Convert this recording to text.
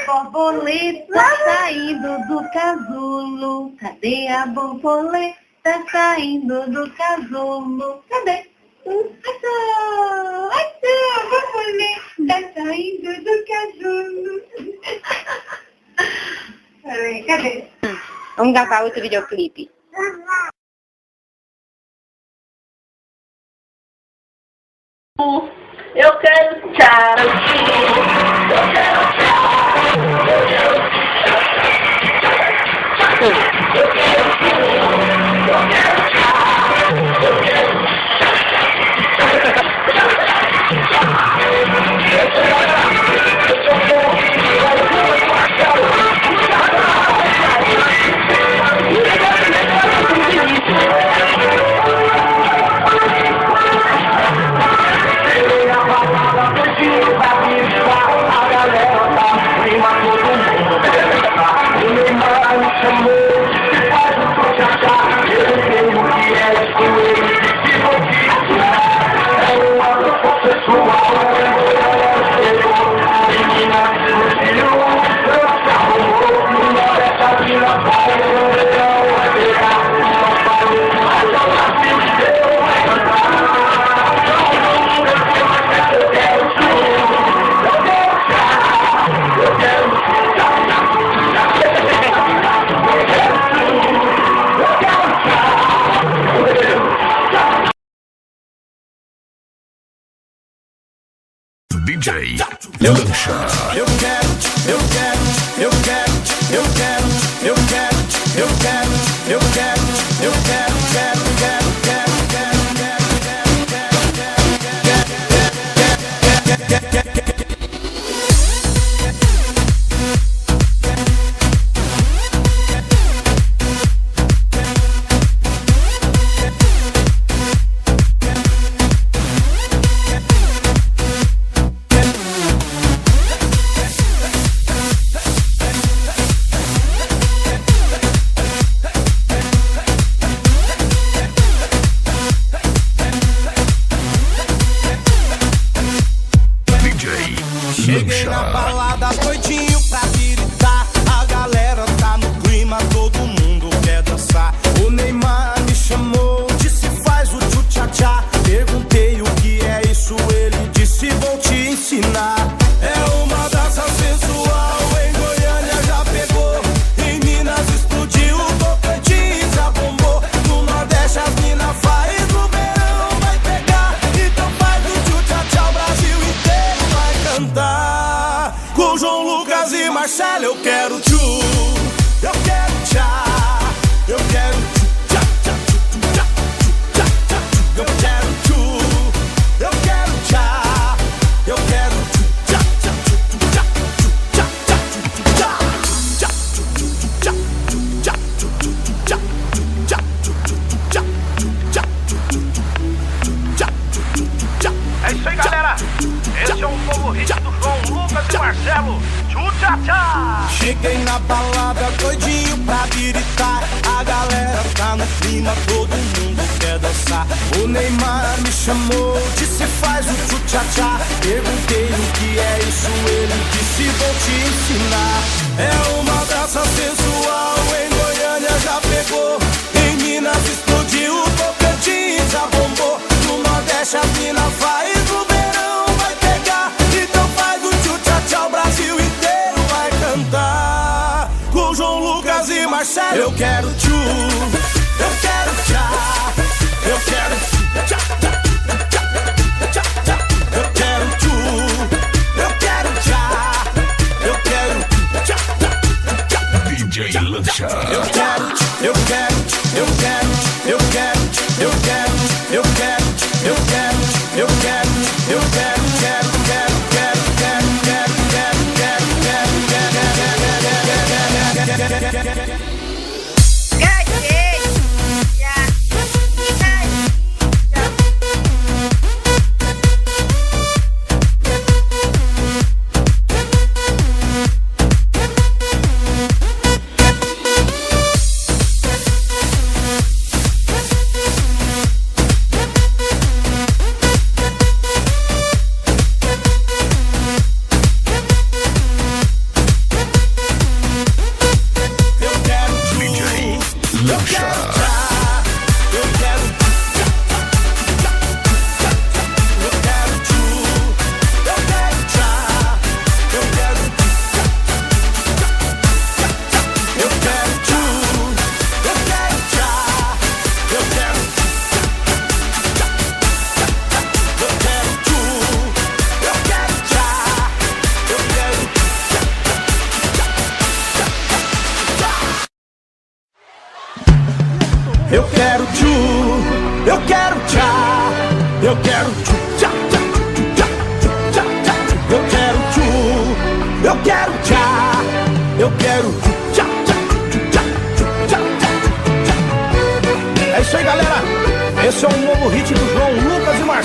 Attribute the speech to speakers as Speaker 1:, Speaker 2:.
Speaker 1: borboleta saindo do casulo? Cadê a borboleta saindo do casulo? Cadê? A borboleta saindo do casulo. Peraí, cadê?
Speaker 2: Vamos gravar outro videoclipe.
Speaker 3: Eu quero tchau. Eu quero tchau. Eu quero tchau. Eu quero tchau. Eu quero
Speaker 4: DJ Lancha.
Speaker 5: Eu quero, eu quero, eu quero, eu quero, eu quero, eu quero, eu quero, eu quero, quero, quero, quero, cheguei na balada doidinho pra gritar. A galera tá no clima, todo mundo quer dançar. O Neymar me chamou, disse faz o tchu-tcha-tcha. Perguntei o que é isso, ele disse vou te ensinar. É uma dança sensual, em Goiânia já pegou. Em Minas explodiu, Tocantins já bombou. No Nordeste as minas faz, no verão vai pegar. Então faz o tchu-tcha-tcha, o Brasil inteiro vai cantar. Com João Lucas e Marcelo eu quero tchu, eu quero tchá, eu quero tchá, tchá, tchá, tchá, tchá, eu quero tchu, eu quero tchá, eu quero tchá, tchá, tchá, tchá,
Speaker 6: É isso aí, galera. Esse é um novo hit do João Lucas e Marcelo. Tchu-tcha-tchá!
Speaker 5: cheguei na balada doidinho pra gritar. A galera tá no clima, todo mundo quer dançar. O Neymar me chamou, disse faz o tchu-tcha-tchá. Perguntei o que é isso, ele disse vou te ensinar. É uma dança sensual, em Goiânia já pegou. Em Minas explodiu, Tocantins já bombou. No Nordeste as minas faz, no verão vai pegar. Então faz o tchu-tcha-tchá, o Brasil inteiro vai cantar. Com João Lucas e Marcelo eu quero tchu, eu quero tchá, eu quero tchá, tchá, tchá, tchá, tchá, eu quero tchu, eu quero tchá, eu quero tchá, tchá, tchá,
Speaker 4: DJ Lancha.
Speaker 5: eu quero, eu quero, eu quero, eu quero, eu quero, eu quero, eu quero, eu quero, eu quero, quero, quero, quero, quero, quero, quero, quero, quero, quero, quero, quero, quero, quero, quero, quero, quero, Eu quero tchá, tchá, tchá, tchá, tchá. Eu quero tchu, eu quero tchá. Eu quero tchá, tchá, tchá, tchá, tchá, tchá. É isso aí, galera. Esse é um novo hit do João Lucas e Marcelo.